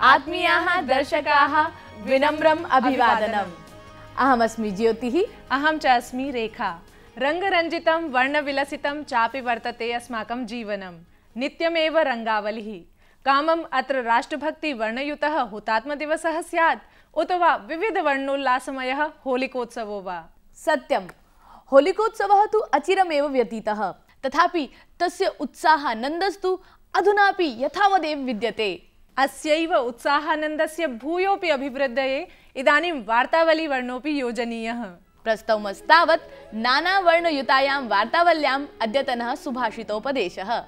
आत्मीयाः दर्शकाः विनम्रम् अभिवादनम्। अहमस्मि ज्योतिः। अहं च अस्मि रेखा। रङ्गरञ्जितं वर्णविलसितं चापि वर्तते अस्माकं जीवनं। नित्यमेव रङ्गावलिः। कामम् अत्र राष्ट्रभक्तिवर्णयुतः हुतात्मदिवसः स्यात् उत वा विविधवर्णोल्लासमयः होलिकोत्सवो वा। सत्यं, होलिकोत्सवः तु अचिरमेव व्यतीतः, तथापि तस्य उत्साहानन्दस्तु अधुनापि यथावदेव विद्यते। अस्यैव उत्साहानन्दस्य भूयोऽपि अभिवृद्धये इदानीं वार्तावलीवर्णोऽपि योजनीयः। प्रस्तौमस्तावत् नानावर्णयुतायां वार्तावल्याम् अद्यतनः सुभाषितोपदेशः।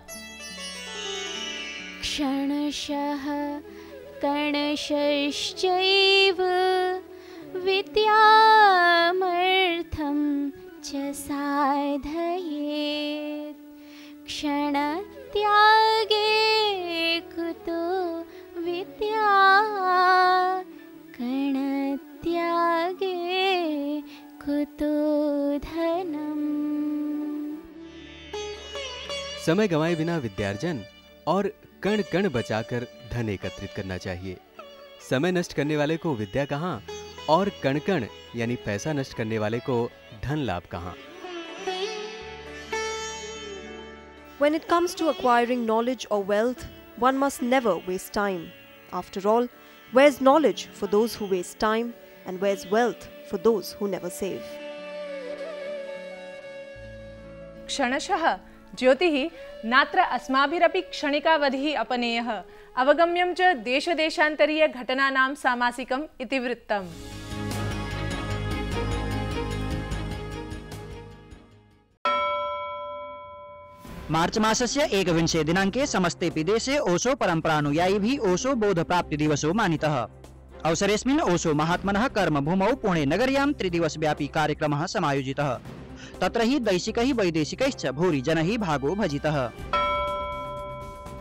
क्षणशः कणशश्चैव विद्यामर्थं च साधयेत्। क्षणत्यागे कुतो विद्या, कणत्यागे कुतो धनम्। समय गंवाए बिना विद्यार्जन और कण कण बचाकर धन एकत्रित करना चाहिए। समय नष्ट करने वाले को विद्या कहाँ और कण कण यानी पैसा नष्ट करने वाले को धन लाभ कहाँ। When it comes to acquiring knowledge or wealth, one must never waste time. After all, where's knowledge for those who waste time, and where's wealth for those who never save? क्षणशः ज्योतिः नात्र अस्माभिरपि क्षणिकावधिः अपनेयः। अवगम्यं च देशदेशान्तरीय घटनानां सामासिकम् इतिवृत्तम्। मार्च मासस्य 21 दिनाङ्के समस्तेऽपि देशे ओशो परम्परानुयायिभिः ओशो बोधप्राप्तिदिवसो मानितः। अवसरेऽस्मिन् ओशो महात्मनः कर्मभूमौ पुणे नगर्यां त्रिदिवसव्यापी कार्यक्रमः समायोजितः। तत्र हि दैशिकैः वैदेशिकैश्च भूरि जनैः भागो भजितः।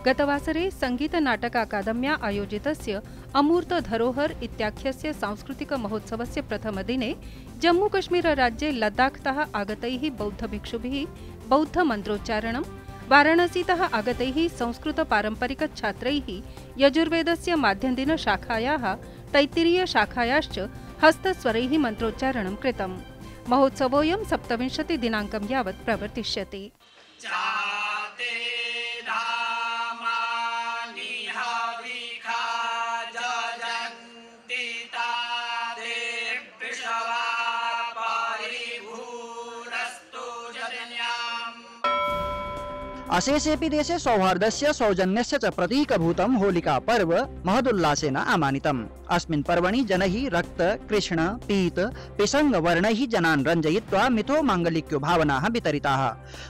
गतवासरे संगीत नाटक अकादम्या आयोजितस्य अमूर्त धरोहर इत्याख्यस्य सांस्कृतिक महोत्सवस्य प्रथमदिने जम्मू कश्मीर राज्ये लद्दाखतः आगतैः बौद्धभिक्षुभिः बौद्ध मन्त्रोच्चारणं, वाराणसीतः आगतैः संस्कृत पारम्परिक छात्रैः यजुर्वेदस्य माध्यन्दिन शाखायाः तैत्तिरीय शाखायाश्च हस्तस्वरैः मन्त्रोच्चारणं कृतम्। महोत्सवोऽयं 27 दिनाङ्कं यावत् प्रवर्तिष्यति। अशेषेऽपि देशे सौहार्दस्य सौजन्यस्य च प्रतीकभूतं होलिका पर्व महदुल्लासेन आमानितम्। अस्मिन् पर्वणि जनैः रक्त, कृष्ण, पीत, पिशङ्ग वर्णैः जनान् रञ्जयित्वा मिथो माङ्गलिक्यो भावनाः वितरिताः।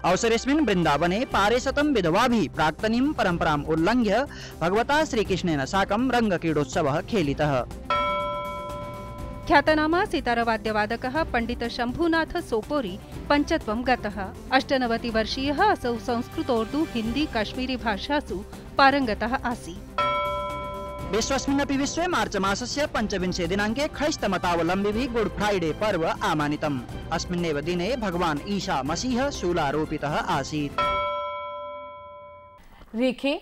अवसरेऽस्मिन् वृन्दावने पारेशतं विधवाभिः प्राक्तनीं परम्पराम् उल्लङ्घ्य भगवता श्रीकृष्णेन साकं रङ्गक्रीडोत्सवः खेलितः। ख्यातनामा सितारवाद्यवादकः पण्डित शम्भुनाथ सोपोरी पञ्चत्वं गतः। 98 वर्षीयः असौ संस्कृतोर्दू हिन्दी काश्मीरी भाषासु पारङ्गतः आसीत्। विश्वस्मिन्नपि विश्वे मार्च मासस्य 25 दिनाङ्के ख्रैस्तमतावलम्बिभिः गुड फ्राइडे पर्व आमानितम्। अस्मिन्नेव दिने भगवान् ईशा मसीहः शूलारोपितः आसीत्। रेखे,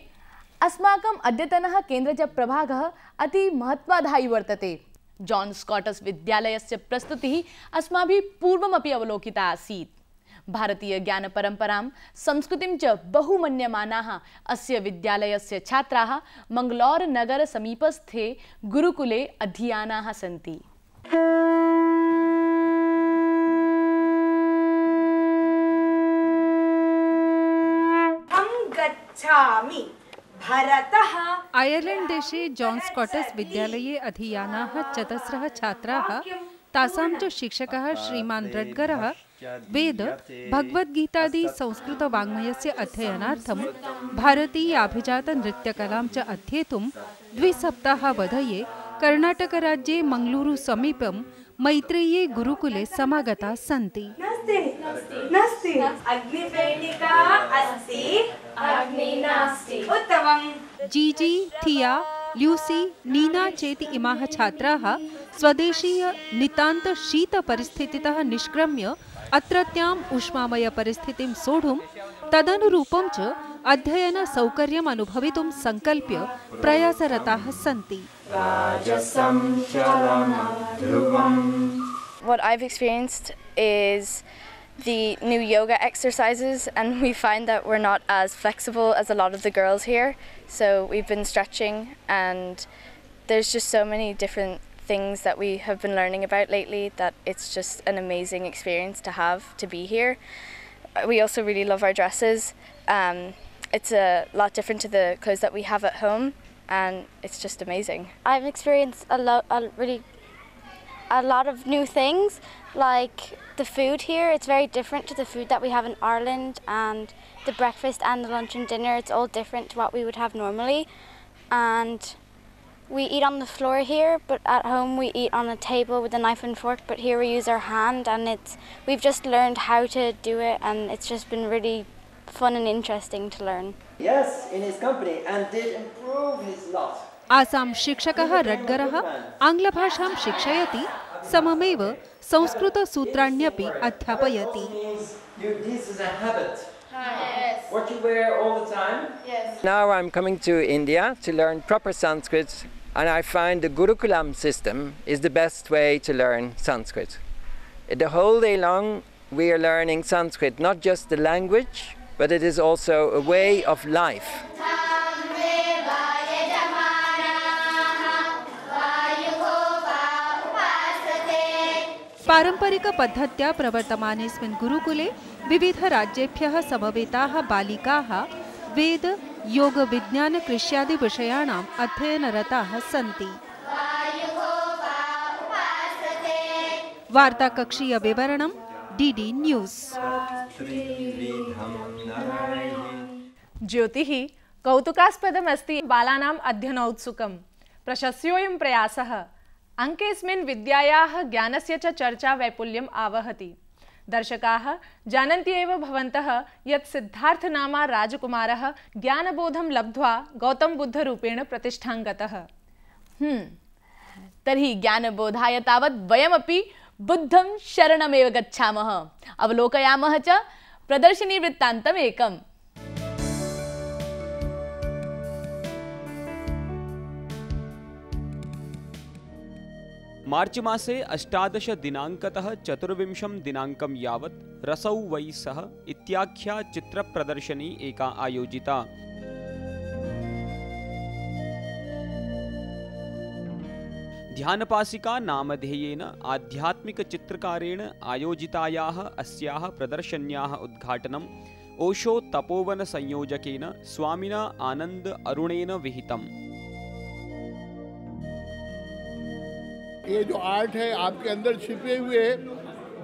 अस्माकम् अद्यतनः केन्द्रज प्रभागः अति महत्त्वाधायी वर्तते। जॉन स्कॉटस विद्यालयस्य प्रस्तुतिः अस्माभिः पूर्वमपि अवलोकिता आसीत्। भारतीय ज्ञान परम्परां संस्कृतिं च बहुमन्यमानाः अस्य विद्यालयस्य छात्राः मंगलौर नगर समीपस्थे गुरुकुले अधीयानाः सन्ति। गच्छामि भरतः। आयर्लैंड देशे जॉन स्कॉटस विद्यालये अधीयानाः चतस्रः छात्राः तासां च शिक्षकः श्रीमान् रड्गरः वेद भगवद्गीतादि संस्कृत वाङ्मयस्य अध्ययनार्थं भारतीयाभिजात नृत्यकलां च अध्येतुं 2 सप्ताहावधये कर्णाटकराज्ये मंगलूरु समीपं मैत्रेयी गुरुकुले समागताः सन्ति। नास्ति अग्निपेटिका अस्ति, अग्नि नास्ति। उत्तमम्। जीजी, थिया, ल्यूसी, नीना चेति इमाः छात्राः स्वदेशीय नितान्त शीत परिस्थितितः निष्क्रम्य अत्रत्याम् उष्मामय परिस्थितिं सोढुं तदनुरूपं च अध्ययन सौकर्यम् अनुभवितुं संकल्प्य प्रयासरताः सन्ति। What I've experienced is the new yoga exercises, and we find that we're not as flexible as a lot of the girls here. So we've been stretching, and there's just so many different things that we have been learning about lately that it's just an amazing experience to be here. We also really love our dresses. It's a lot different to the clothes that we have at home, and it's just amazing. I've experienced a lot of new things, like the food here. It's very different to the food that we have in Ireland, and the breakfast and the lunch and dinner, it's all different to what we would have normally. And we eat on the floor here, but at home we eat on a table with a knife and fork, but here we use our hand, and we've just learned how to do it, and it's just been really fun and interesting to learn. Yes, in his company, and did improve his lot. Assam शिक्षकः रड्गरः आङ्ग्लभाषां शिक्षयति, सममेव संस्कृतसूत्राण्यपि अध्यापयति। This is a habit. What you wear all the time? Yes. Now I'm coming to India to learn proper Sanskrit, and I find the Gurukulam system is the best way to learn Sanskrit. The whole day long we are learning Sanskrit, not just the language, but it is also a way of life. पारंपरिक पद्धत्या प्रवर्तमानेऽस्मिन् गुरुकुले विविध राज्येभ्यः समवेताः बालिकाः वेद, योग, विज्ञान, कृष्यादि विषयाणाम् अध्ययनरताः सन्ति। वार्ताकक्षीय विवरणं DD news. ज्योतिः कौतुकास्पदमस्ति बालानाम् अध्ययनौत्सुकं प्रशस्योऽयं प्रयासः अंकेऽस्मिन् विद्यायाः ज्ञानस्य च चर्चा वैपुल्यम् आवहति। दर्शकाः जानन्ति एव भवन्तः यत् सिद्धार्थनामा राजकुमारः ज्ञानबोधं लब्ध्वा गौतमबुद्धरूपेण प्रतिष्ठां गतः। तर्हि ज्ञानबोधाय तावत् वयमपि बुद्धं शरणमेव गच्छामः। अवलोकयामः च प्रदर्शनी वृत्तान्तमेकम्। मार्च मासे 18 दिनांकतः 24 दिनांकं यावत् रसौ वै सः इत्याख्या चित्रप्रदर्शनी एका आयोजिता। ध्यानपासिका नामधेयेन आध्यात्मिकचित्रकारेण आयोजितायाः अस्याः प्रदर्शन्याः उद्घाटनम् ओशो तपोवन संयोजकेन स्वामिना आनंद अरुणेन विहितम्। ये जो आर्ट है आपके अंदर छिपे हुए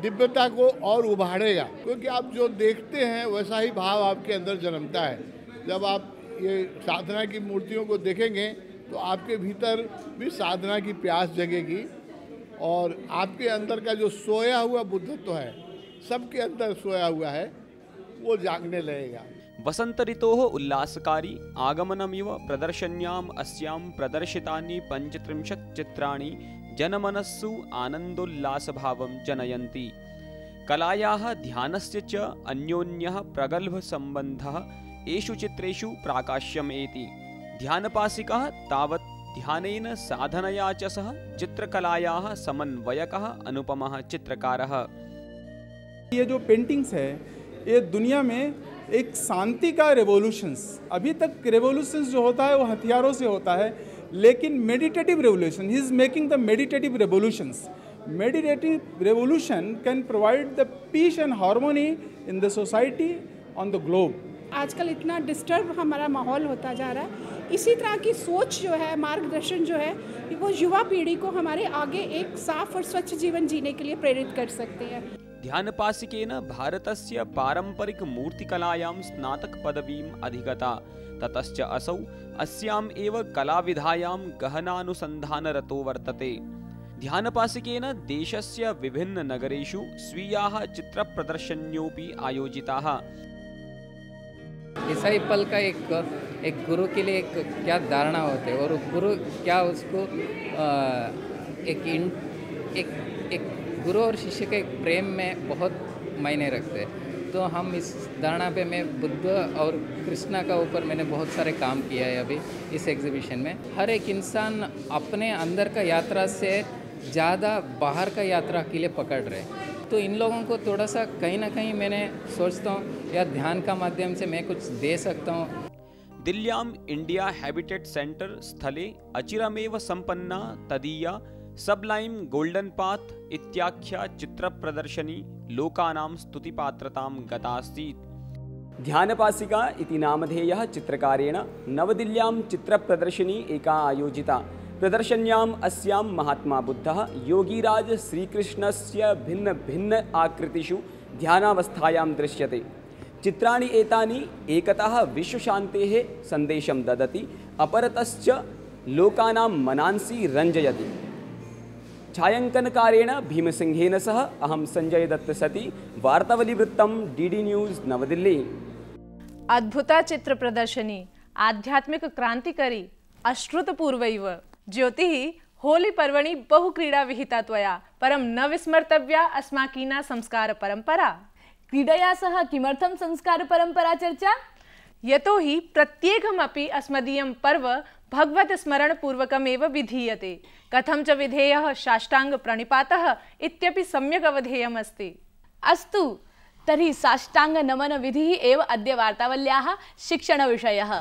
दिव्यता को और उभारेगा, क्योंकि आप जो देखते हैं वैसा ही भाव आपके अंदर जन्मता है। जब आप ये साधना की मूर्तियों को देखेंगे तो आपके भीतर भी साधना की प्यास जगेगी, और आपके अंदर का जो सोया हुआ बुद्धत्व है, सबके अंदर सोया हुआ है, वो जागने लगेगा। वसंत ऋतोः उल्लासकारी आगमनमिव प्रदर्शन्याम् अस्यां प्रदर्शितानि 35 चित्राणि जनमनस्सु आनन्दोल्लासभावं जनयन्ति। कलायाः ध्यानस्य च अन्योन्यः प्रगल्भसम्बन्धः एषु चित्रेषु प्राकाश्यमेति। ध्यानपासिकः तावत् ध्यानेन साधनया च सह चित्रकलायाः समन्वयकः अनुपमः चित्रकारः। ये जो पेंटिंग्स है ये दुनिया में एक शांति का रेवोल्यूशंस, अभी तक रेवोल्यूशंस जो होता है वो हथियारों से होता है, लेकिन meditative revolution, he is making the meditative revolutions. Meditative revolution can provide the peace and harmony in the society on the globe. आजकल इतना डिस्टर्ब हमारा माहौल होता जा रहा है, इसी तरह की सोच जो है, मार्गदर्शन जो है, वो युवा पीढ़ी को हमारे आगे एक साफ और स्वच्छ जीवन जीने के लिए प्रेरित कर सकते हैं। ध्यानपासिकेन भारतस्य पारंपरिक मूर्तिकलायां स्नातक पदवीम् अधिगता। ततश्च असौ अस्याम् एव कलाविधायां गहनानुसन्धानरतो वर्तते। ध्यानपासिकेन देशस्य विभिन्न नगरेषु स्वीयाः चित्रप्रदर्शन्योऽपि आयोजिताः। ईसाई पल का एक गुरु के लिए एक क्या धारणा होती है, और गुरु क्या उसको एक गुरु और शिष्य के एक प्रेम में बहुत मायने रखते हैं। तो हम इस धारणा पे मैं बुद्ध और कृष्णा का ऊपर मैंने बहुत सारे काम किया है अभी इस एग्जीबिशन में। हर एक इंसान अपने अंदर का यात्रा से ज़्यादा बाहर का यात्रा के लिए पकड़ रहे, तो इन लोगों को थोड़ा सा कहीं ना कहीं मैंने सोचता हूँ या ध्यान का माध्यम से मैं कुछ दे सकता हूँ। दिल्ल्याम् इंडिया हैबिटेट सेंटर स्थले अचिरमेव संपन्ना तदीया सबलाइम गोल्डन पाथ इत्याख्या चित्र प्रदर्शनी लोकानां स्तुतिपात्रतां गतासीत्। ध्यानपासिका इति नामधेयः चित्रकारेण नवदिल्ल्यां चित्रप्रदर्शनी एका आयोजिता। प्रदर्शन्याम् अस्यां महात्मा बुद्धः योगीराज श्रीकृष्णस्य भिन्न भिन्न आकृतिषु ध्यानावस्थायां दृश्यते। चित्राणि एतानि एकतः विश्वशान्तेः सन्देशं ददति, अपरतश्च लोकानां मनांसि रञ्जयति। छायांकनकारेण भीमसिंहेन सह अहं संजय दत्त सती, वार्तावलीवृत्तं डीडी न्यूज़ नवदिल्ली। अद्भुता चित्र प्रदर्शनी आध्यात्मिक क्रांतिकरी अश्रुतपूर्वैव ज्योतिः होली पर्वणि बहुक्रीडा विहिता त्वया, परं न विस्मर्तव्या अस्माकीना संस्कार परंपरा। क्रीडया सह किमर्थं संस्कार परंपरा चर्चा? यतो हि प्रत्येकमपि अस्मदीयं पर्व भगवत स्मरण पूर्वकमेव विधीयते। कथं च विधेयः साष्टांग प्रणिपातः इत्यपि सम्यक् अवधेयमस्ति। अस्तु, तर्हि साष्टांग नमन विधिः एव अद्य वार्तावल्याः शिक्षणविषयः।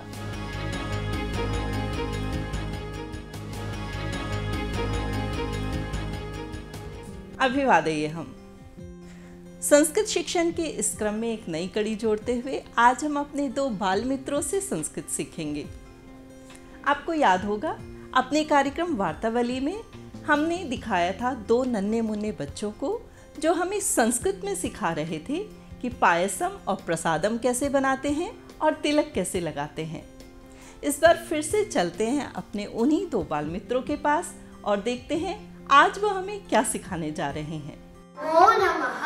अभिवादयेऽहम्। संस्कृत शिक्षण के इस क्रम में एक नई कड़ी जोड़ते हुए आज हम अपने 2 बाल मित्रों से संस्कृत सीखेंगे। आपको याद होगा, अपने कार्यक्रम वार्तावली में हमने दिखाया था 2 नन्हे मुन्ने बच्चों को जो हमें संस्कृत में सिखा रहे थे कि पायसम और प्रसादम कैसे बनाते हैं और तिलक कैसे लगाते हैं। इस बार फिर से चलते हैं अपने उन्हीं 2 बाल मित्रों के पास और देखते हैं आज वो हमें क्या सिखाने जा रहे हैं। ओ नमः।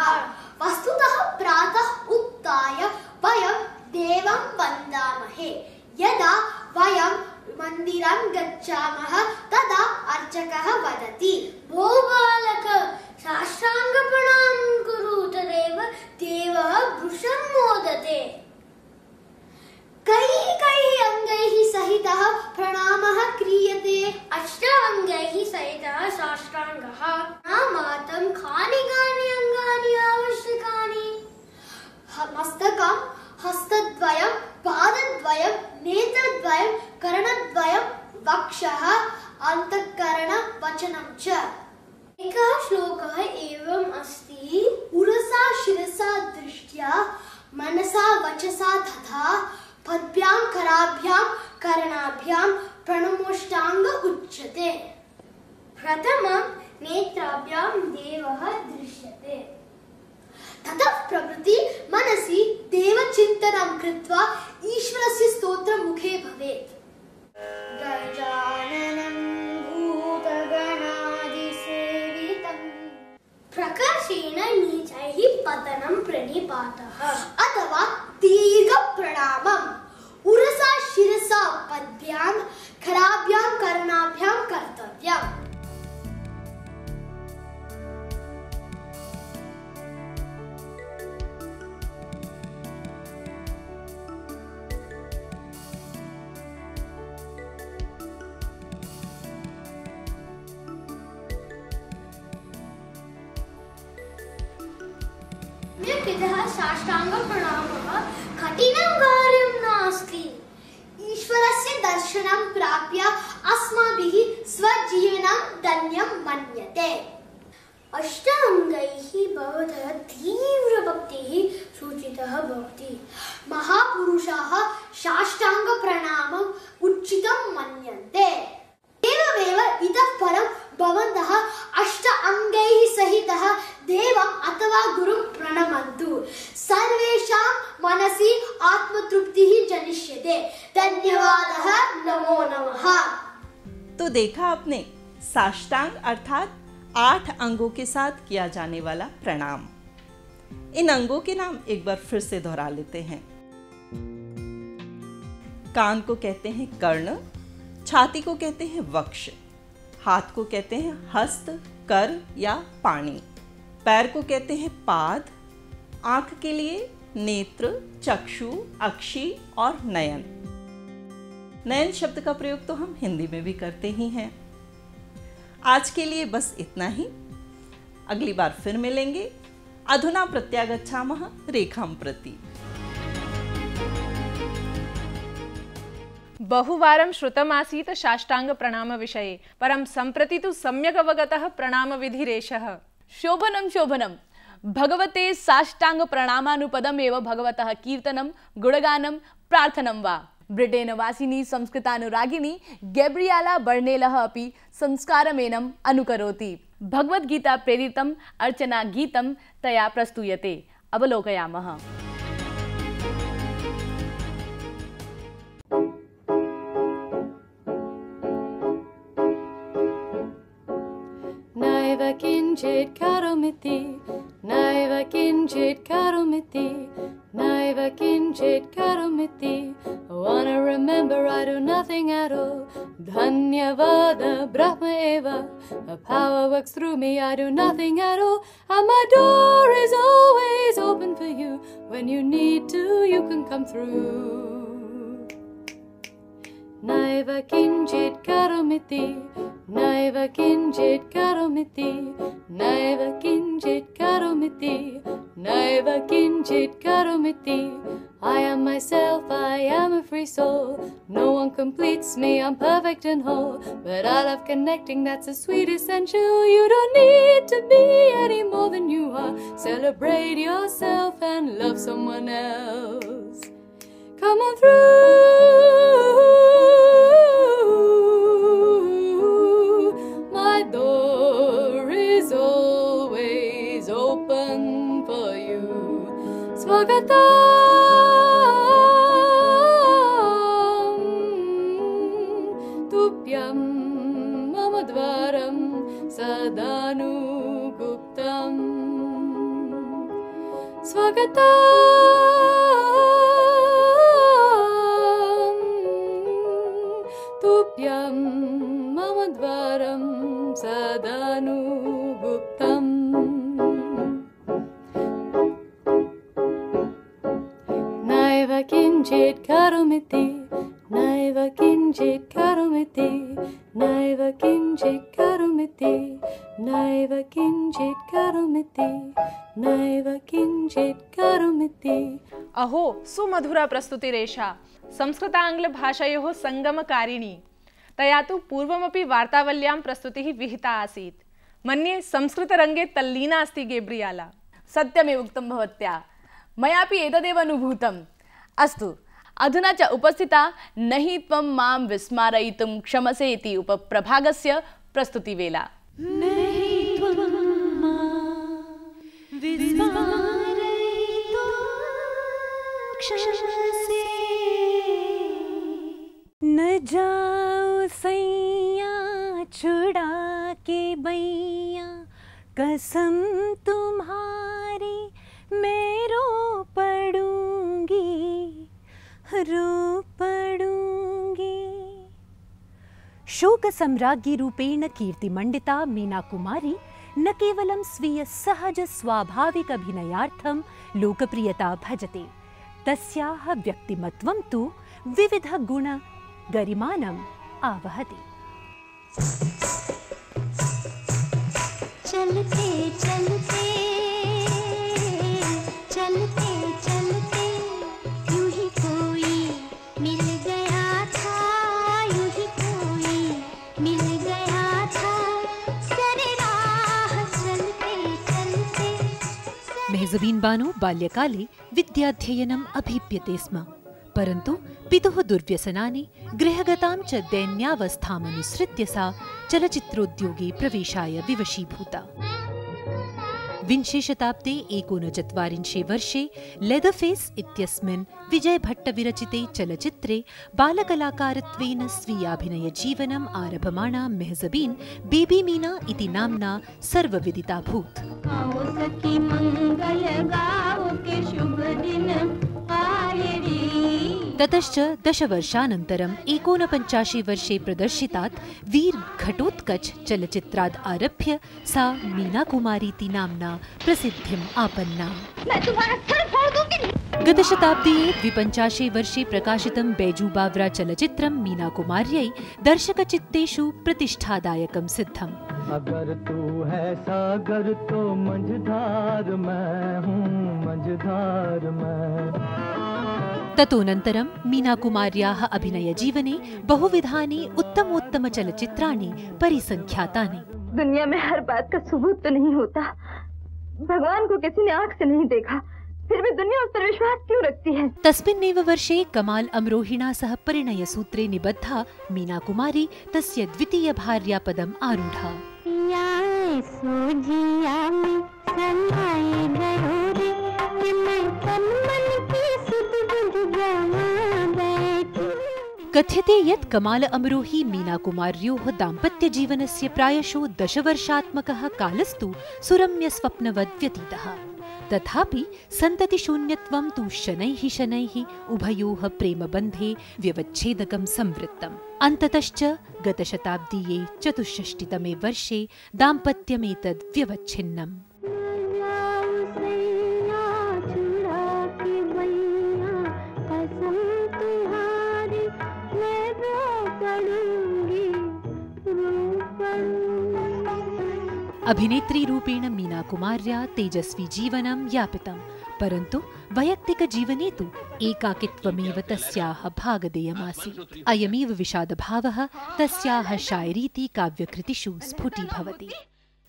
वस्तुतः प्रातः उत्थाय वयं देवं वन्दामहे। यदा वयं मंदिरं गच्छामः तदा अर्चकः वदति, भो बालक साष्टांग प्रणामं कुरु, तदेव देवः भृशं मोदते। कैः अंगैः सहितः प्रणामः क्रियते। 8 अंगैः सहितः साष्टांगः। प्रणामार्थं कानि अंगानि आवश्यकानि? मस्तकं, हस्तद्वयं, पादद्वयं, नेत्रद्वयं, कर्णद्वयं, वक्षः, अन्तःकरण, वचनं च। एकः श्लोकः एवम् अस्ति, उरसा शिरसा दृष्ट्या मनसा वचसा तथा पद्भ्यां कराभ्यां कर्णाभ्यां प्रणमोष्टांग उच्यते। प्रथमं नेत्राभ्यां देवः दृश्यते। ततः प्रभृति मनसि देवचिन्तनं कृत्वा ईश्वरस्य स्तोत्रं मुखे भवेत्। गजाननं भूतगणादिसेवितं प्रकर्षेण नीचैः पतनं प्रणिपातः अथवा दीर्घ प्रणामम्। उरसा शिरसा पद्भ्यां कराभ्यां कर्णाभ्यां कर्तव्यम्। साष्टांग प्रणामः कठिनं कार्यं नास्ति। ईश्वरस्य दर्शनं प्राप्य अस्माभिः स्वजीवनं धन्यं मन्यते। 8 अंगैः भवतः तीव्रभक्तिः सूचितः भवति। महापुरुषाः साष्टांग प्रणामम् उचितं मन्यन्ते। एवमेव इतः परं भवन्तः 8 अंगैः सहितः देवम् अथवा गुरुं प्रणमन्तु। सर्वेषां मनसि आत्मतृप्तिः जनिष्यते। धन्यवादः। नमो नमः। तो देखा आपने, साष्टांग अर्थात 8 अंगों के साथ किया जाने वाला प्रणाम। इन अंगों के नाम एक बार फिर से दोहरा लेते हैं। कान को कहते हैं कर्ण, छाती को कहते हैं वक्ष, हाथ को कहते हैं हस्त, कर या पाणी, पैर को कहते हैं पाद, आँख के लिए नेत्र, चक्षु, अक्षि और नयन। नयन शब्द का प्रयोग तो हम हिंदी में भी करते ही हैं। आज के लिए बस इतना ही। अगली बार फिर मिलेंगे। अधुना प्रत्यागच्छामः रेखां प्रति। बहुवारं श्रुतमासीत् साष्टांग प्रणाम विषये, परं सम्प्रति तु सम्यक् अवगतः प्रणाम विधिरेषः। शोभनं शोभनं। भगवते साष्टांग प्रणामानुपदम् एव भगवतः कीर्तनं, गुणगानं, प्रार्थनं वा। ब्रिटेन वासिनी संस्कृतानुरागिणी गैब्रियाला बर्नेलः अपि संस्कारमेनम् अनुकरोति। भगवद्गीता प्रेरितम् अर्चना गीतं तया प्रस्तूयते। अवलोकयामः। नैव किञ्चित् करोमीति, नैव किञ्चित् करोमीति, नैव किञ्चित् करोमीति। Wanna remember I do nothing at all. Dhanyavada Brahma eva. A power works through me, I do nothing at all. And my door is always open for you. When you need to, you can come through. Naiva kinchit karomiti, naiva kinchit karomiti, naiva kinchit karomiti, naiva kinchit karomiti. I am myself, I am a free soul. No one completes me, I'm perfect and whole. But I love connecting, that's a sweet essential. You don't need to be any more than you are. Celebrate yourself and love someone else. Come on through. My door is always open for you. Swagatam. मम द्वारं सदानुगुप्तं स्वागतं तुभ्यं मम द्वारं सदानुगुप्तं नैव किञ्चित् करोमीति नैव किञ्चित् करोमीति नैव किञ्चित् करोमीति नैव किञ्चित् करोमीति नैव किञ्चित् करोमीति। अहो सुमधुरा प्रस्तुतिरेषा संस्कृतांग्ल भाषयोः संगमकारिणी। तया तु पूर्वमपि वार्तावल्यां प्रस्तुतिः विहिता आसीत्। मन्ये संस्कृतरङ्गे तल्लीना अस्ति गेब्रियाला। सत्यमेव उक्तं भवत्या। मयापि एतदेव अनुभूतम्। अस्तु, अधुना च उपस्थिता नहि त्वं मां विस्मारयितुं क्षमसे इति उपप्रभागस्य प्रस्तुतिवेला। नहीं त्वं मां विस्मारयितुं क्षमसे, न जाओ सैया छुड़ा के बैया, कसम तुम्हारी मैं रो पड़ूंगी, रो पड़ूंगी। शोक सम्राज्ञी रूपेण कीर्तिमण्डिता मीना कुमारी न केवलं स्वीय सहज स्वाभाविक अभिनयार्थं लोकप्रियता भजते, तस्याः व्यक्तिमत्वं तु विविध गुण गरिमानम् आवहति। चलते चलते चलते चलते यूं ही कोई मिल गया था, यूं ही कोई मिल गया था, सरे राह चलते चलते। मेहजबीन बानो बाल्यकाले विद्याध्ययनम् अभीप्यते स्म, परन्तु पितुः दुर्व्यसनानि गृहगतां च दैन्यावस्थामनुसृत्य सा चलचित्रोद्योगे प्रवेशाय विवशीभूता। विंशे शताब्दे 49 वर्षे लेदरफेस इत्यस्मिन् विजय भट्ट विरचिते चलचित्रे बालकलाकारत्वेन स्वीयाभिनयजीवनम् आरभमाणा मेहजबीन बेबी मीना इति नाम्ना सर्वविदिताभूत्। आओ सखी मंगल गाओ के शुभ दिन आए रे, ततश्च 10 वर्षानन्तरं 49 वर्षे प्रदर्शितात् वीर घटोत्कच चलचित्राद् आरभ्य सा मीना कुमारीति नाम्ना प्रसिद्धिम् आपन्ना। मैं तुम्हारा सर फोड़ दूंगी। गतशताब्दीये 52 वर्षे प्रकाशितं बैजू बावरा चलचित्रं मीना कुमार्यै दर्शकचित्तेषु प्रतिष्ठादायकं सिद्धम्। अगर तू है सागर तो मंझधार मैं हूँ, मंझधार मैं। ततोऽनन्तरं मीनाकुमार्याः अभिनयजीवने बहुविधानि उत्तमोत्तमचलचित्राणि परिसङ्ख्यातानि। दुनिया में हर बात का सबूत तो नहीं होता। भगवान को किसी ने आँख से नहीं देखा, फिर भी दुनिया उस पर विश्वास क्यों रखती है? तस्मिन्नेव वर्षे कमाल अमरोहिणा सह परिणयसूत्रे निबद्धा मीनाकुमारी तस्य द्वितीयभार्यापदम् आरूढा। कथ्यते यत् कमाल अमरोही मीनाकुमार्योः दाम्पत्यजीवनस्य प्रायशो 10 वर्षात्मकः कालस्तु सुरम्यस्वप्नवद् व्यतीतः। तथापि सन्ततिशून्यत्वं तु शनैः शनैः उभयोः प्रेमबन्धे व्यवच्छेदकं संवृत्तम्। अन्ततश्च गतशताब्दीये 64तमे वर्षे दाम्पत्यमेतद् व्यवच्छिन्नम्। अभिनेत्री रूपेण मीनाकुमार्या तेजस्वी जीवनं यापितं, परन्तु वैयक्तिकजीवने तु एकाकित्वमेव तस्याः भागधेयमासीत्। अयमेव विषादभावः तस्याः शायरीति काव्यकृतिषु स्फुटीभवति।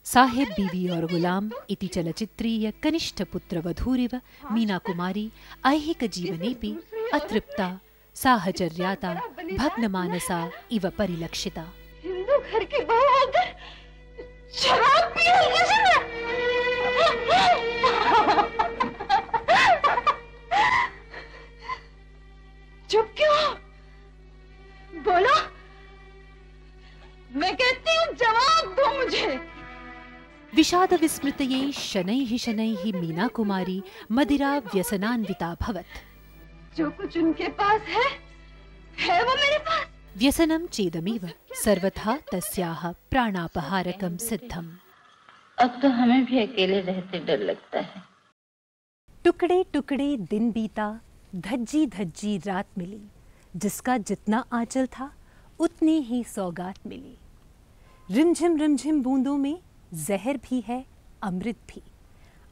साहिब बीवी और गुलाम इति चलचित्रीय कनिष्ठपुत्रवधूरिव मीनाकुमारी ऐहिकजीवनेऽपि अतृप्ता, साहचर्याता, भग्नमानसा इव परिलक्षिता। हिंदू घर की बहू होकर शराब पी रही है। चुप क्यों? बोलो, मैं कहती हूँ जवाब दो मुझे। विषाद विस्मृतये शनैः शनैः मीनाकुमारी मदिरा व्यसनान्विताभवत्। जो कुछ उनके पास है वो मेरे पास। व्यसनं चेदमेव सर्वथा तस्याः प्राणापहारकं सिद्धम्। अब तो हमें भी अकेले रहते डर लगता है। टुकड़े टुकड़े दिन बीता, धज्जी धज्जी रात मिली, जिसका जितना आंचल था उतनी ही सौगात मिली। रिमझिम बूंदों में जहर भी है, अमृत भी।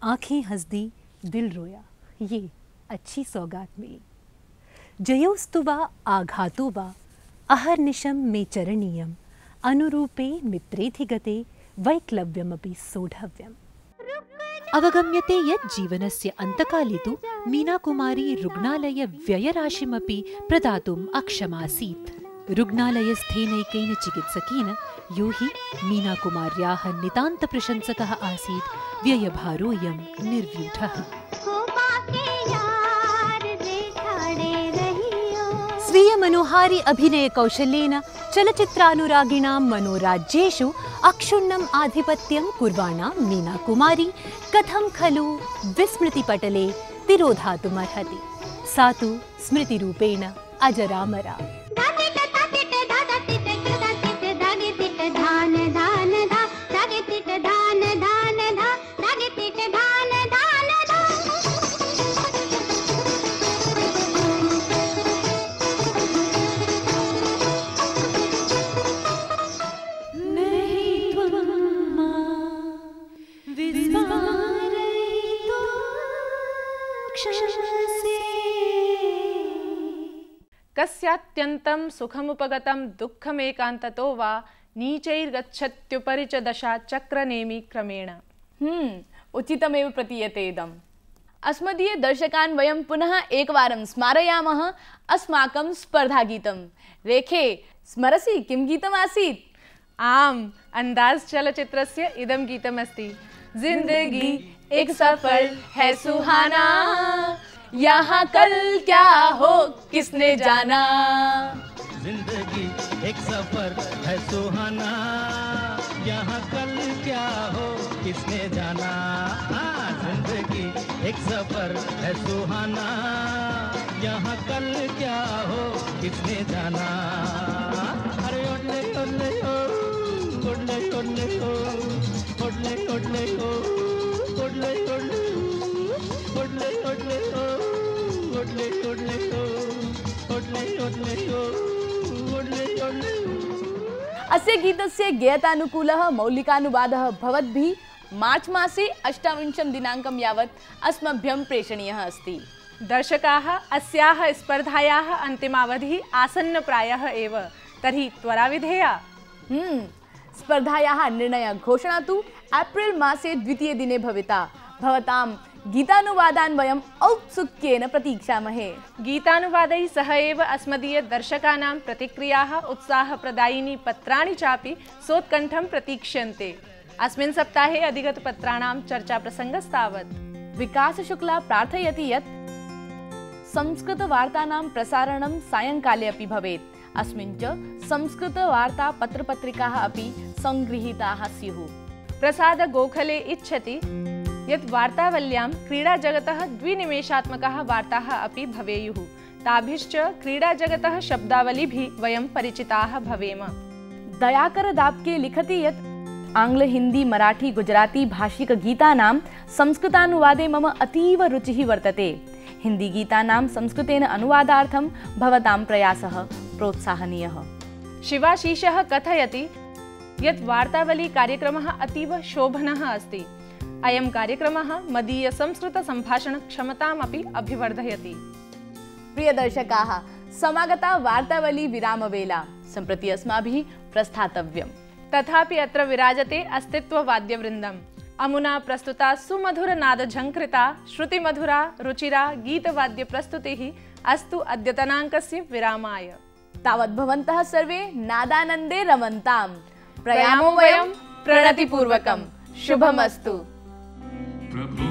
आंखें हंस दी, दिल रोया, ये अच्छी सौगात मिली। जयोस्तुवा आघातो वा अहर्निशं मे चरणीयम्, अनुरूपे मित्रेधिगते वैक्लव्यमपि सोढव्यम्। अवगम्यते यत् जीवनस्य अन्तकाले तु मीनाकुमारी रुग्णालय व्ययराशिमपि प्रदातुम् अक्षमासीत्। रुग्णालयस्थेनैकेन चिकित्सकेन, यो हि मीनाकुमार्याः नितान्तप्रशंसकः आसीत्, व्ययभारोऽयं निर्व्यूढः। स्वीय मनोहारी अभिनय कौशलेन चलचित्रानुरागिणां मनोराज्येषु अक्षुण्णम् आधिपत्यं कुर्वाणा मीनाकुमारी कथं खलु विस्मृतिपटले तिरोधातुमर्हति। सा तु स्मृतिरूपेण अजरामरा। कस्यात्यन्तं सुखमुपगतं दुःखमेकान्ततो वा नीचैर्गच्छत्युपरि च दशा चक्रनेमि क्रमेण। उचितमेव प्रतीयते इदम्। अस्मदीय दर्शकान् वयं पुनः एकवारं स्मारयामः अस्माकं स्पर्धागीतं। रेखे, स्मरसि किं गीतमासीत्? आम्, अंदाज चलचित्रस्य इदं गीतमस्ति। जिंदगी एक सफर है सुहाना, यहाँ कल क्या हो किसने जाना। जिंदगी एक सफर है सुहाना, यहाँ कल क्या हो किसने जाना। जिंदगी एक सफर है सुहाना, यहाँ कल क्या अस्य गीतस्य गेयतानुकूलः मौलिकानुवादः भवद्भिः मार्च मासे 28 दिनाङ्कं यावत् अस्मभ्यं प्रेषणीयः अस्ति। दर्शकाः अस्याः स्पर्धायाः अन्तिमावधिः आसन्नप्रायः एव, तर्हि त्वरा विधेया। स्पर्धायाः निर्णयघोषणा तु एप्रिल् मासे 2 दिने भविता। भवतां गीतानुवादान् वयम् औत्सुक्येन प्रतीक्षामहे। गीतानुवादैः सह एव अस्मदीय दर्शकानां प्रतिक्रियाः, उत्साहप्रदायिनी पत्राणि चापि सोत्कण्ठं प्रतीक्ष्यन्ते। अस्मिन् सप्ताहे अधिगतपत्राणां चर्चाप्रसङ्गस्तावत्। विकास शुक्ला प्रार्थयति यत् संस्कृतवार्तानां प्रसारणं सायङ्काले अपि भवेत्। अस्मिन् च संस्कृतवार्ता पत्रपत्रिकाः अपि सङ्गृहीताः स्युः। प्रसाद गोखले इच्छति यत् वार्तावल्यां क्रीडाजगतः 2 निमेषात्मकाः वार्ताः अपि भवेयुः। ताभिश्च क्रीडाजगतः शब्दावलिभिः वयं परिचिताः भवेम। दयाकर दाप्के लिखति यत् आङ्ग्ल, हिंदी, मराठी, गुजराती भाषिक गीतानां संस्कृतानुवादे मम अतीव रुचिः वर्तते। हिंदी गीतानां संस्कृतेन अनुवादार्थं भवतां प्रयासः प्रोत्साहनीयः। शिवाशीषः कथयति यत् वार्तावली कार्यक्रमः अतीव शोभनः अस्ति। अयं कार्यक्रमः मदीय संस्कृत संभाषण क्षमतामपि अभिवर्धयति। प्रिय दर्शकाः, समागता वार्तावली विरामवेला। सम्प्रति अस्माभिः प्रस्थातव्यम्। तथापि अत्र विराजते अस्तित्ववाद्यवृन्दम्। अमुना प्रस्तुता सुमधुर नाद झङ्कृता श्रुतिमधुरा रुचिरा गीतवाद्य प्रस्तुतिः अस्तु अद्यतनाङ्कस्य विरामाय। तावत् भवन्तः सर्वे नादानन्दे रमन्ताम्। प्रयामो वयं प्रणतिपूर्वकं। शुभमस्तु। प्रभु